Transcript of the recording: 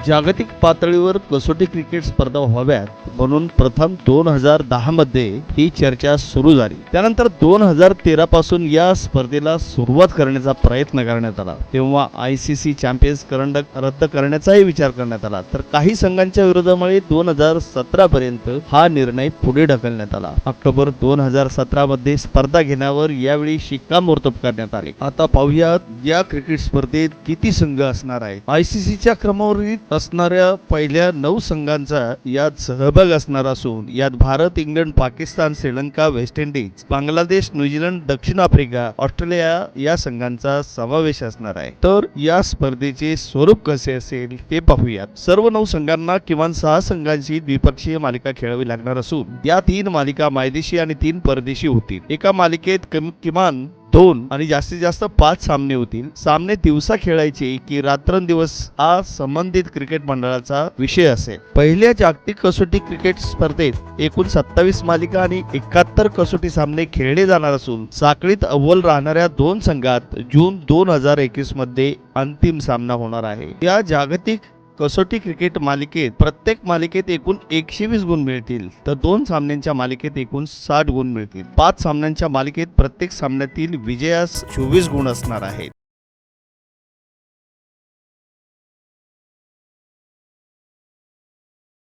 जागतिक पातळीवर कसोटी क्रिकेट स्पर्धा व्हाव्यात म्हणून प्रथम 2010 मध्ये ही चर्चा सुरू झाली। त्यानंतर 2013 पासून या स्पर्धेला सुरुवात करण्याचा प्रयत्न करण्यात आला। तेव्हा आयसीसी चॅम्पियन्स करंडक रद्द करण्याचाही विचार करण्यात आला, तर काही संघांच्या विरोधामुळे 2017 पर्यंत हा निर्णय पुढे ढकलण्यात आला। ऑक्टोबर 2017 मध्ये स्पर्धा घेण्यावर यावेळी शिक्कामोर्तब करण्यात आले। आता पाहूयात या क्रिकेट स्पर्धेत किती संघ असणार आहेत। आयसीसीच्या क्रमवारीत असणाऱ्या पहिल्या 9 संघांचा यात सहभाग असणार असून यात Bharat, England, Pakistan, Sri Lanka, West Indies, Bangladesh, New Zealand, दक्षिण आफ्रिका, ऑस्ट्रेलिया या संघांचा समावेश असणार आहे। तर या स्पर्धेचे स्वरूप कसे असेल ते पाहूयात। सर्व 9 संघांना किमान 6 संघांची द्विपक्षीय मालिका खेळावी लागणार असून या 3 मालिका मायदेशी आणि 3 परदेशी होतील। एका मालिकेत किमान 2 आणि जास्तीत जास्त 5 सामने होतील। सामने दिवसा खेळायचे की रात्रंदिवस हा संबंधित क्रिकेट मंडळाचा विषय असेल। पहिल्या जागतिक कसोटी क्रिकेट स्पर्धेत एकूण 27 मालिका आणि 71 कसोटी सामने खेळले जाणार असून साखळीत अव्वल राहणाऱ्या 2 संघात जून 2021 मध्ये अंतिम सामना होणार आहे। या जागतिक कसोटी क्रिकेट मालिकेत प्रत्येक मालिकेत एकूण 120 गुण मिळतील, तर 2 सामन्यांच्या मालिकेत एकूण 60 गुण मिळतील। 5 सामन्यांच्या मालिकेत प्रत्येक सामन्यातील विजयास 24 गुण असणार आहेत।